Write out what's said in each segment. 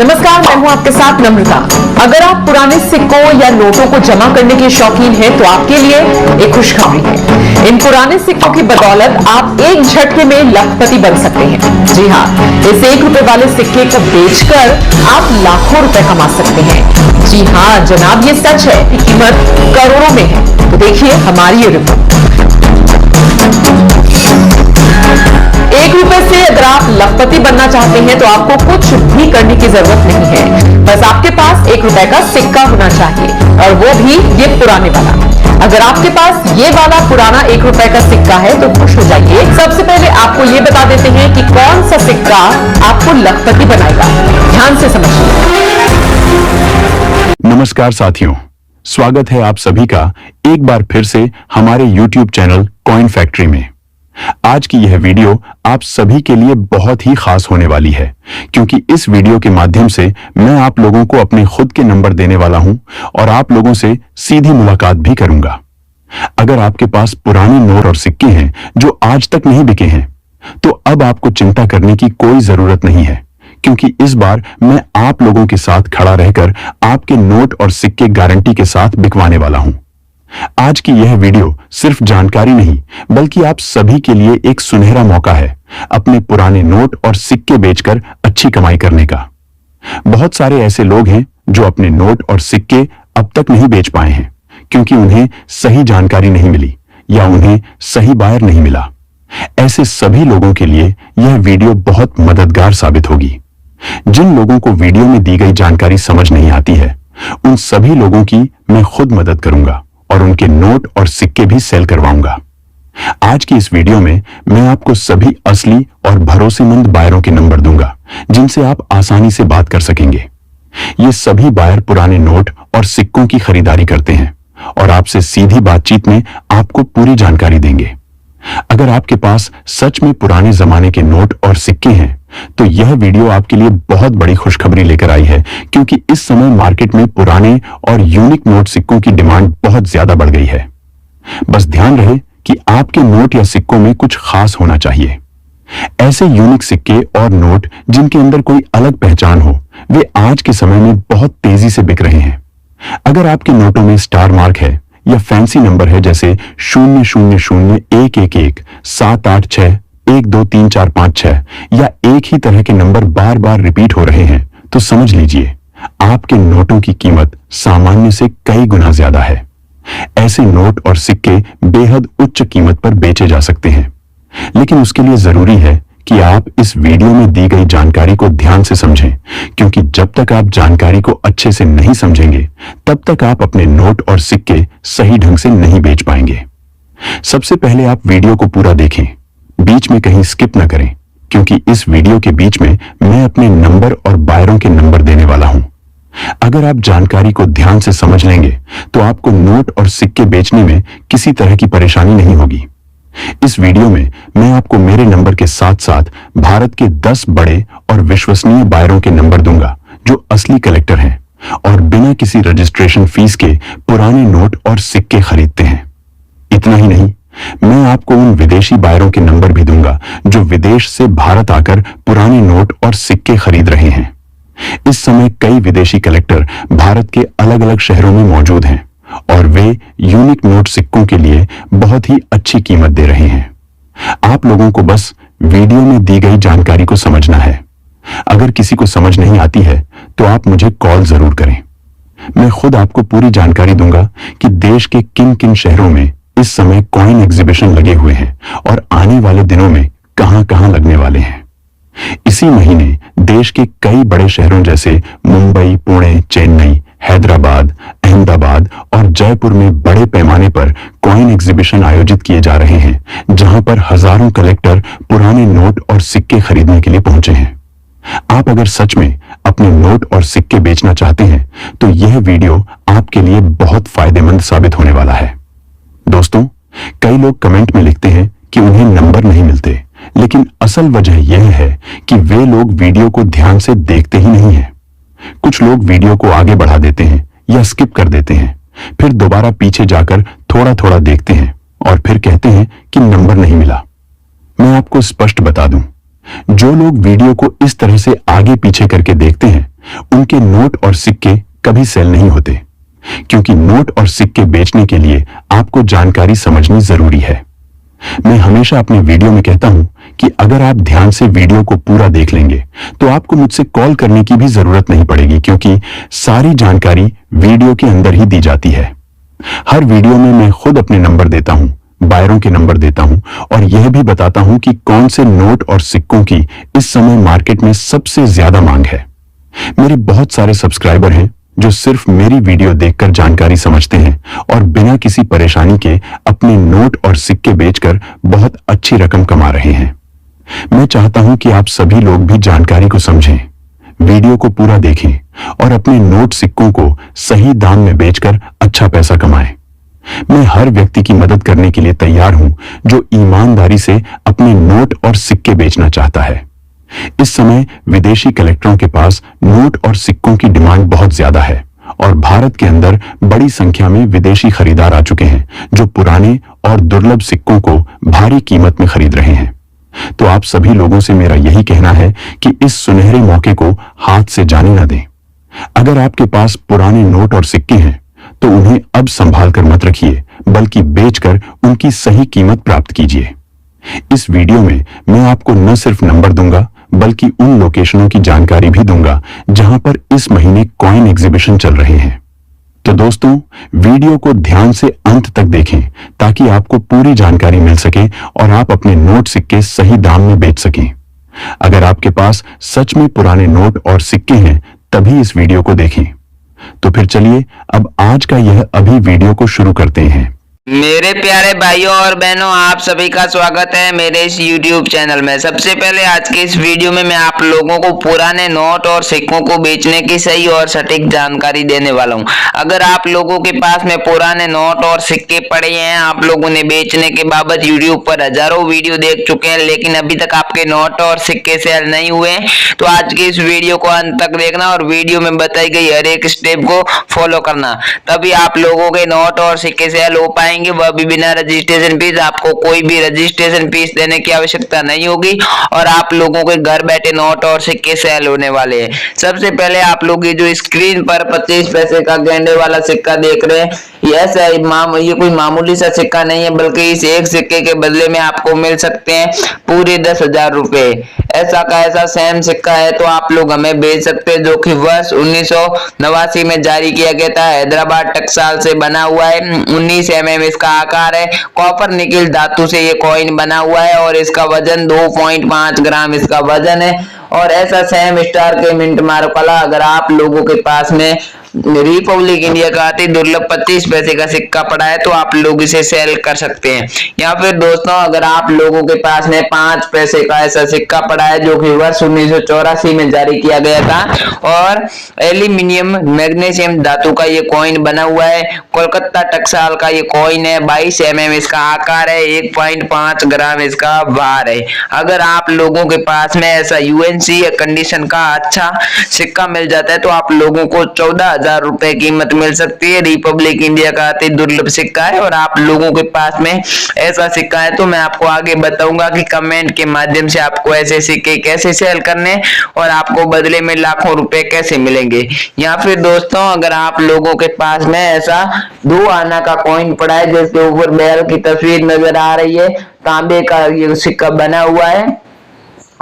नमस्कार, मैं हूं आपके साथ नम्रता। अगर आप पुराने सिक्कों या नोटों को जमा करने के शौकीन हैं तो आपके लिए एक खुशखबरी है। इन पुराने सिक्कों की बदौलत आप एक झटके में लखपति बन सकते हैं। जी हाँ, इस ₹1 वाले सिक्के को बेचकर आप लाखों रुपए कमा सकते हैं। जी हाँ जनाब, ये सच है कि कीमत करोड़ों में है। तो देखिए हमारी ये रिपोर्ट। ₹1 से अगर आप लखपति बनना चाहते हैं तो आपको कुछ भी करने की जरूरत नहीं है। बस आपके पास ₹1 का सिक्का होना चाहिए, और वो भी ये पुराने वाला। अगर आपके पास ये वाला पुराना ₹1 का सिक्का है तो खुश हो जाइए। सबसे पहले आपको ये बता देते हैं कि कौन सा सिक्का आपको लखपति बनाएगा। ध्यान से समझिए। नमस्कार साथियों, स्वागत है आप सभी का एक बार फिर से हमारे YouTube चैनल कॉइन फैक्ट्री में। आज की यह वीडियो आप सभी के लिए बहुत ही खास होने वाली है, क्योंकि इस वीडियो के माध्यम से मैं आप लोगों को अपने खुद के नंबर देने वाला हूं और आप लोगों से सीधी मुलाकात भी करूंगा। अगर आपके पास पुराने नोट और सिक्के हैं जो आज तक नहीं बिके हैं, तो अब आपको चिंता करने की कोई जरूरत नहीं है, क्योंकि इस बार मैं आप लोगों के साथ खड़ा रहकर आपके नोट और सिक्के गारंटी के साथ बिकवाने वाला हूं। आज की यह वीडियो सिर्फ जानकारी नहीं, बल्कि आप सभी के लिए एक सुनहरा मौका है अपने पुराने नोट और सिक्के बेचकर अच्छी कमाई करने का। बहुत सारे ऐसे लोग हैं जो अपने नोट और सिक्के अब तक नहीं बेच पाए हैं, क्योंकि उन्हें सही जानकारी नहीं मिली या उन्हें सही बायर नहीं मिला। ऐसे सभी लोगों के लिए यह वीडियो बहुत मददगार साबित होगी। जिन लोगों को वीडियो में दी गई जानकारी समझ नहीं आती है, उन सभी लोगों की मैं खुद मदद करूंगा और उनके नोट और सिक्के भी सेल करवाऊंगा। आज की इस वीडियो में मैं आपको सभी असली और भरोसेमंद बायरों के नंबर दूंगा, जिनसे आप आसानी से बात कर सकेंगे। ये सभी बायर पुराने नोट और सिक्कों की खरीदारी करते हैं और आपसे सीधी बातचीत में आपको पूरी जानकारी देंगे। अगर आपके पास सच में पुराने जमाने के नोट और सिक्के हैं, तो यह वीडियो आपके लिए बहुत बड़ी खुशखबरी लेकर आई है, क्योंकि इस समय मार्केट में पुराने और यूनिक नोट सिक्कों की डिमांड बहुत ज्यादा बढ़ गई है। बस ध्यान रहे कि आपके नोट या सिक्कों में कुछ खास होना चाहिए। ऐसे यूनिक सिक्के और नोट जिनके अंदर कोई अलग पहचान हो, वे आज के समय में बहुत तेजी से बिक रहे हैं। अगर आपके नोटों में स्टार मार्क है या फैंसी नंबर है, जैसे 0001111 786 123456, या एक ही तरह के नंबर बार बार रिपीट हो रहे हैं, तो समझ लीजिए आपके नोटों की कीमत सामान्य से कई गुना ज्यादा है। ऐसे नोट और सिक्के बेहद उच्च कीमत पर बेचे जा सकते हैं, लेकिन उसके लिए जरूरी है कि आप इस वीडियो में दी गई जानकारी को ध्यान से समझें, क्योंकि जब तक आप जानकारी को अच्छे से नहीं समझेंगे, तब तक आप अपने नोट और सिक्के सही ढंग से नहीं बेच पाएंगे। सबसे पहले आप वीडियो को पूरा देखें, बीच में कहीं स्किप न करें, क्योंकि इस वीडियो के बीच में मैं अपने नंबर और बायरों के नंबर देने वाला हूं। अगर आप जानकारी को ध्यान से समझ लेंगे, तो आपको नोट और सिक्के बेचने में किसी तरह की परेशानी नहीं होगी। इस वीडियो में मैं आपको मेरे नंबर के साथ साथ भारत के 10 बड़े और विश्वसनीय बायरों के नंबर दूंगा, जो असली कलेक्टर हैं और बिना किसी रजिस्ट्रेशन फीस के पुराने नोट और सिक्के खरीदते हैं। इतना ही नहीं, मैं आपको उन विदेशी बायरों के नंबर भी दूंगा जो विदेश से भारत आकर पुराने नोट और सिक्के खरीद रहे हैं। इस समय कई विदेशी कलेक्टर भारत के अलग अलग शहरों में मौजूद हैं और वे यूनिक नोट सिक्कों के लिए बहुत ही अच्छी कीमत दे रहे हैं। आप लोगों को बस वीडियो में दी गई जानकारी को समझना है। अगर किसी को समझ नहीं आती है, तो आप मुझे कॉल जरूर करें। मैं खुद आपको पूरी जानकारी दूंगा कि देश के किन किन शहरों में इस समय कॉइन एग्जीबिशन लगे हुए हैं और आने वाले दिनों में कहां कहां लगने वाले हैं। इसी महीने देश के कई बड़े शहरों जैसे मुंबई, पुणे, चेन्नई, हैदराबाद, अहमदाबाद और जयपुर में बड़े पैमाने पर कॉइन एग्जीबिशन आयोजित किए जा रहे हैं, जहां पर हजारों कलेक्टर पुराने नोट और सिक्के खरीदने के लिए पहुंचे हैं। आप अगर सच में अपने नोट और सिक्के बेचना चाहते हैं, तो यह वीडियो आपके लिए बहुत फायदेमंद साबित होने वाला है। दोस्तों, कई लोग कमेंट में लिखते हैं कि उन्हें नंबर नहीं मिलते, लेकिन असल वजह यह है कि वे लोग वीडियो को ध्यान से देखते ही नहीं हैं। कुछ लोग वीडियो को आगे बढ़ा देते हैं या स्किप कर देते हैं, फिर दोबारा पीछे जाकर थोड़ा थोड़ा देखते हैं और फिर कहते हैं कि नंबर नहीं मिला। मैं आपको स्पष्ट बता दूं, जो लोग वीडियो को इस तरह से आगे पीछे करके देखते हैं, उनके नोट और सिक्के कभी सेल नहीं होते, क्योंकि नोट और सिक्के बेचने के लिए आपको जानकारी समझनी जरूरी है। मैं हमेशा अपने वीडियो में कहता हूं कि अगर आप ध्यान से वीडियो को पूरा देख लेंगे तो आपको मुझसे कॉल करने की भी जरूरत नहीं पड़ेगी, क्योंकि सारी जानकारी वीडियो के अंदर ही दी जाती है। हर वीडियो में मैं खुद अपने नंबर देता हूं, बायरों के नंबर देता हूं और यह भी बताता हूं कि कौन से नोट और सिक्कों की इस समय मार्केट में सबसे ज्यादा मांग है। मेरे बहुत सारे सब्सक्राइबर हैं जो सिर्फ मेरी वीडियो देखकर जानकारी समझते हैं और बिना किसी परेशानी के अपने नोट और सिक्के बेचकर बहुत अच्छी रकम कमा रहे हैं। मैं चाहता हूं कि आप सभी लोग भी जानकारी को समझें, वीडियो को पूरा देखें और अपने नोट सिक्कों को सही दाम में बेचकर अच्छा पैसा कमाएं। मैं हर व्यक्ति की मदद करने के लिए तैयार हूं जो ईमानदारी से अपने नोट और सिक्के बेचना चाहता है। इस समय विदेशी कलेक्टरों के पास नोट और सिक्कों की डिमांड बहुत ज्यादा है और भारत के अंदर बड़ी संख्या में विदेशी खरीदार आ चुके हैं जो पुराने और दुर्लभ सिक्कों को भारी कीमत में खरीद रहे हैं। तो आप सभी लोगों से मेरा यही कहना है कि इस सुनहरे मौके को हाथ से जाने न दें। अगर आपके पास पुराने नोट और सिक्के हैं तो उन्हें अब संभाल कर मत रखिए, बल्कि बेचकर उनकी सही कीमत प्राप्त कीजिए। इस वीडियो में मैं आपको न सिर्फ नंबर दूंगा बल्कि उन लोकेशनों की जानकारी भी दूंगा जहां पर इस महीने कॉइन एग्जीबिशन चल रहे हैं। तो दोस्तों, वीडियो को ध्यान से अंत तक देखें ताकि आपको पूरी जानकारी मिल सके और आप अपने नोट सिक्के सही दाम में बेच सकें। अगर आपके पास सच में पुराने नोट और सिक्के हैं तभी इस वीडियो को देखें। तो फिर चलिए अब आज का यह अभी वीडियो को शुरू करते हैं। मेरे प्यारे भाइयों और बहनों, आप सभी का स्वागत है मेरे इस YouTube चैनल में। सबसे पहले आज के इस वीडियो में मैं आप लोगों को पुराने नोट और सिक्कों को बेचने की सही और सटीक जानकारी देने वाला हूं। अगर आप लोगों के पास में पुराने नोट और सिक्के पड़े हैं, आप लोगों ने बेचने के बाबत YouTube पर हजारों वीडियो देख चुके हैं, लेकिन अभी तक आपके नोट और सिक्के सेल नहीं हुए, तो आज के इस वीडियो को अंत तक देखना और वीडियो में बताई गई हर एक स्टेप को फॉलो करना, तभी आप लोगों के नोट और सिक्के सेल हो पाएंगे, वह भी बिना रजिस्ट्रेशन फीस। आपको कोई भी रजिस्ट्रेशन फीस देने की आवश्यकता नहीं होगी और आप लोगों के घर बैठे नोट और सिक्के सेल होने वाले हैं। सबसे पहले आप लोग ये जो स्क्रीन पर 25 पैसे का गेंडे वाला सिक्का देख रहे हैं, ये कोई मामूली सा सिक्का नहीं है, बल्कि इस एक सिक्के के बदले में आपको मिल सकते हैं पूरे 10,000 रुपए। ऐसा का ऐसा सेम सिक्का है तो आप लोग हमें भेज सकते हैं, जो कि वर्ष 1989 में जारी किया गया था। हैदराबाद टकसाल से बना हुआ है, 19 mm इसका आकार है। कॉपर निकिल धातु से ये कॉइन बना हुआ है और इसका वजन 2.5 ग्राम इसका वजन है। और ऐसा सेम स्टार के मिंट मार्क वाला अगर आप लोगों के पास में रिपब्लिक इंडिया का अति दुर्लभ 25 पैसे का सिक्का पड़ा है तो आप लोग इसे सेल कर सकते हैं। या फिर दोस्तों, अगर आप लोगों के पास में 5 पैसे का ऐसा सिक्का पड़ा है जो कि वर्ष 1984 में जारी किया गया था और एल्यूमिनियम मैग्नीशियम धातु का ये कॉइन बना हुआ है, कोलकाता टकसाल का ये कॉइन है, 22 mm इसका आकार है, 1.5 ग्राम इसका भार है। अगर आप लोगों के पास में ऐसा यूएनसी कंडीशन का अच्छा सिक्का मिल जाता है तो आप लोगों को 14,000 रुपए कीमत मिल सकती है। रिपब्लिक इंडिया का अति दुर्लभ सिक्का है और आप लोगों के पास में ऐसा सिक्का है तो मैं आपको आगे बताऊंगा कि कमेंट के माध्यम से आपको ऐसे सिक्के कैसे सेल करने और आपको बदले में लाखों रुपए कैसे मिलेंगे। या फिर दोस्तों, अगर आप लोगों के पास में ऐसा 2 आना का कॉइन पड़ा है जिसके ऊपर बैल की तस्वीर नजर आ रही है, तांबे का ये सिक्का बना हुआ है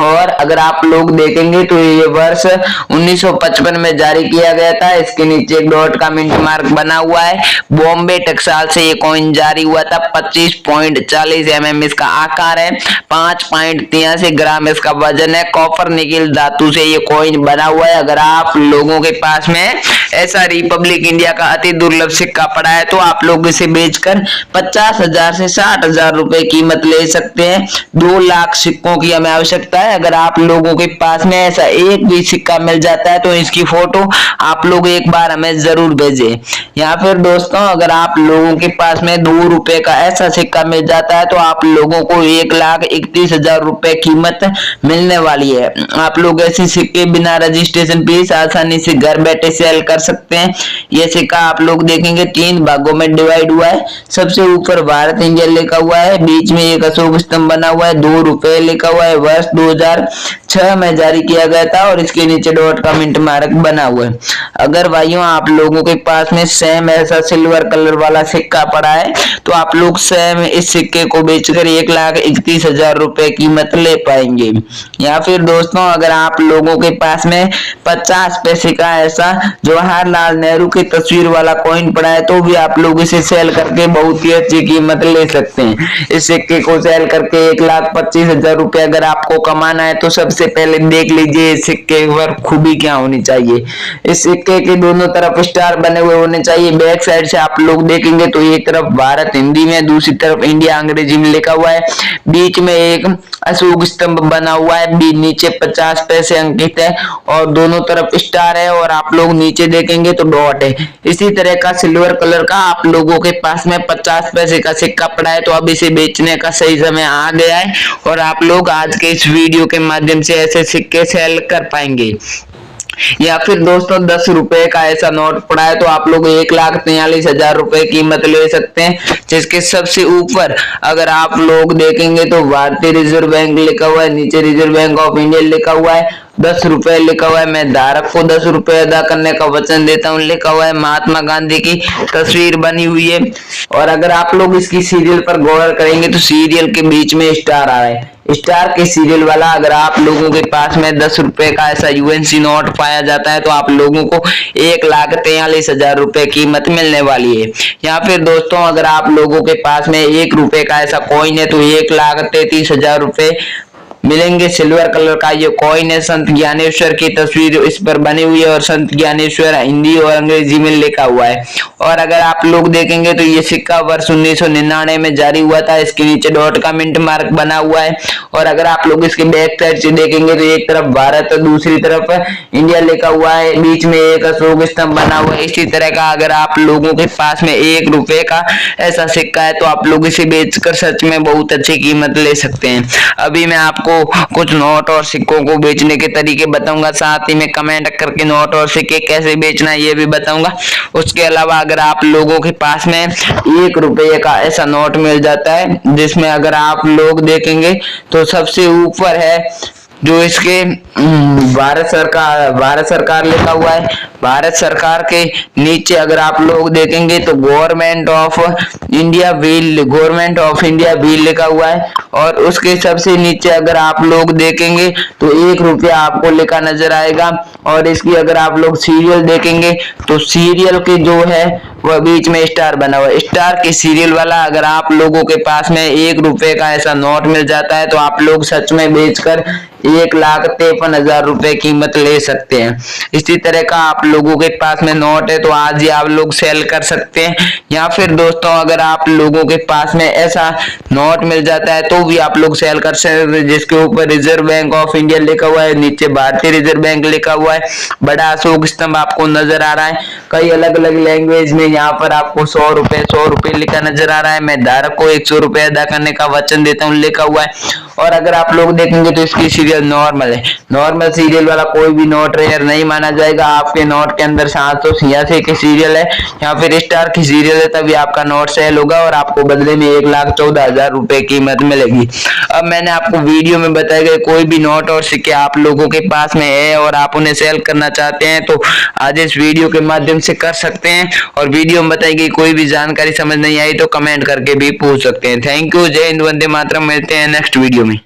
और अगर आप लोग देखेंगे तो ये वर्ष 1955 में जारी किया गया था। इसके नीचे एक डॉट का मिंट मार्क बना हुआ है। बॉम्बे टकसाल से ये कॉइन जारी हुआ था, 25.40 mm इसका आकार है, 5.83 ग्राम इसका वजन है। कॉपर निकिल धातु से ये कॉइन बना हुआ है। अगर आप लोगों के पास में ऐसा रिपब्लिक इंडिया का अति दुर्लभ सिक्का पड़ा है तो आप लोग इसे बेचकर 50,000 से 60,000 रुपए कीमत ले सकते हैं। 2 लाख सिक्कों की हमें आवश्यकता है। अगर आप लोगों के पास में ऐसा एक भी सिक्का मिल जाता है तो इसकी फोटो आप लोग एक बार हमें जरूर भेजें। या फिर दोस्तों, अगर आप लोगों के पास में 2 रुपए का ऐसा सिक्का मिल जाता है तो आप लोगों को 1,31,000 रुपए कीमत मिलने वाली है। आप लोग ऐसे सिक्के बिना रजिस्ट्रेशन फीस आसानी से घर बैठे सेल कर सकते हैं। ये सिक्का आप लोग देखेंगे 3 भागों में डिवाइड हुआ है। सबसे ऊपर भारत इंडिया लिखा हुआ है, बीच में एक अशोक स्तंभ बना हुआ है, 2 रुपए लिखा हुआ है, वर्ष 2000 2006 में जारी किया गया था और इसके नीचे डॉट का मिंट मार्क बना हुआ है। अगर भाइयों आप लोगों के पास में सेम ऐसा सिल्वर कलर वाला सिक्का पड़ा है तो आप लोग सेम इस सिक्के को बेचकर 1,31,000 रुपए कीमत ले पाएंगे। या फिर दोस्तों अगर आप लोगों के पास में 50 पैसे का ऐसा जवाहरलाल नेहरू की तस्वीर वाला कॉइन पड़ा है तो भी आप लोग इसे सेल करके बहुत ही अच्छी कीमत ले सकते हैं। इस सिक्के को सेल करके 1,25,000 रुपए अगर आपको कमाना है तो सबसे पहले देख लीजिए इस सिक्के पर खूबी क्या होनी चाहिए। इस सिक्के के दोनों तरफ स्टार बने हुए होने चाहिए। बैक साइड से आप लोग देखेंगे तो एक तरफ भारत हिंदी में, दूसरी तरफ इंडिया अंग्रेजी में लिखा हुआ है, बीच में एक अशोक स्तंभ बना हुआ है, नीचे 50 पैसे अंकित है और दोनों तरफ स्टार है और आप लोग नीचे देखेंगे तो डॉट है। इसी तरह का सिल्वर कलर का आप लोगों के पास में 50 पैसे का सिक्का पड़ा है तो अब इसे बेचने का सही समय आ गया है और आप लोग आज के इस वीडियो के माध्यम से ऐसे सिक्के सेल कर पाएंगे। या फिर दोस्तों 10 रुपए का ऐसा नोट पड़ा है तो आप लोग 1,43,000 रुपए कीमत ले सकते हैं, जिसके सबसे ऊपर अगर आप लोग देखेंगे तो भारतीय रिजर्व बैंक लिखा हुआ है, नीचे रिजर्व बैंक ऑफ इंडिया लिखा हुआ है, 10 रुपए लिखा हुआ है, मैं धारक को 10 रुपए अदा करने का वचन देता हूँ लिखा हुआ है, महात्मा गांधी की तस्वीर बनी हुई है। और अगर आप लोग इसकी सीरियल पर गौर करेंगे तो सीरियल के बीच में स्टार आ रहा है। स्टार के सीरियल वाला अगर आप लोगों के पास में 10 रुपए का ऐसा यूएनसी नोट पाया जाता है तो आप लोगों को 1,43,000 रुपए कीमत मिलने वाली है। या फिर दोस्तों अगर आप लोगों के पास में 1 रुपए का ऐसा कॉइन है तो 1,33,000 रुपए मिलेंगे। सिल्वर कलर का ये कॉइन है, संत ज्ञानेश्वर की तस्वीर इस पर बनी हुई है और संत ज्ञानेश्वर हिंदी और अंग्रेजी में लिखा हुआ है। और अगर आप लोग देखेंगे तो ये सिक्का वर्ष 1999 में जारी हुआ था, इसके नीचे डॉट का मिंट मार्क बना हुआ है। और अगर आप लोग इसके बैक साइड से देखेंगे तो एक तरफ भारत और दूसरी तरफ इंडिया लिखा हुआ है, बीच में एक अशोक स्तंभ बना हुआ है। इसी तरह का अगर आप लोगों के पास में 1 रुपए का ऐसा सिक्का है तो आप लोग इसे बेचकर सच में बहुत अच्छी कीमत ले सकते हैं। अभी मैं आपको कुछ नोट और सिक्कों को बेचने के तरीके बताऊंगा, साथ ही में कमेंट करके नोट और सिक्के कैसे बेचना है ये भी बताऊंगा। उसके अलावा अगर आप लोगों के पास में 1 रुपये का ऐसा नोट मिल जाता है जिसमें अगर आप लोग देखेंगे तो सबसे ऊपर है जो इसके भारत सरकार लिखा हुआ है, भारत सरकार के नीचे अगर आप लोग देखेंगे तो गवर्नमेंट ऑफ इंडिया भी लिखा हुआ है और उसके सबसे नीचे अगर आप लोग देखेंगे तो 1 रुपया आपको लिखा नजर आएगा। और इसकी अगर आप लोग सीरियल देखेंगे तो सीरियल के जो है वह बीच में स्टार बना हुआ है। स्टार के सीरियल वाला अगर आप लोगों के पास में 1 रुपए का ऐसा नोट मिल जाता है तो आप लोग सच में बेचकर 1,53,000 रुपए कीमत ले सकते हैं। इसी तरह का आप लोगों के पास में नोट है तो आज ही आप लोग सेल कर सकते हैं। या फिर दोस्तों अगर आप लोगों के पास में ऐसा नोट मिल जाता है तो भी आप लोग सेल कर सकते हैं, जिसके ऊपर रिजर्व बैंक ऑफ इंडिया लिखा हुआ है, नीचे भारतीय रिजर्व बैंक लिखा हुआ है, बड़ा अशोक स्तंभ आपको नजर आ रहा है। कई अलग अलग लैंग्वेज में यहाँ पर आपको 100 रुपए लिखा नजर आ रहा है, मैं धारक को 100 रुपए अदा करने का वचन देता हूँ लिखा हुआ है। और अगर आप लोग देखेंगे तो इसकी सीरियल नॉर्मल है, नॉर्मल सीरियल वाला कोई भी नोट रेयर नहीं माना जाएगा। आपके नोट के अंदर 786 की सीरियल है या फिर स्टार की सीरियल है तभी आपका नोट सेल होगा और आपको बदले में 1,14,000 रुपए कीमत मिलेगी। अब मैंने आपको वीडियो में बताया गया कोई भी नोट और सिक्के आप लोगों के पास में है और आप उन्हें सेल करना चाहते हैं तो आज इस वीडियो के माध्यम से कर सकते हैं। और वीडियो में बताई गई कोई भी जानकारी समझ नहीं आई तो कमेंट करके भी पूछ सकते हैं। थैंक यू, जय हिंद, वंदे मातरम। मिलते हैं नेक्स्ट वीडियो में।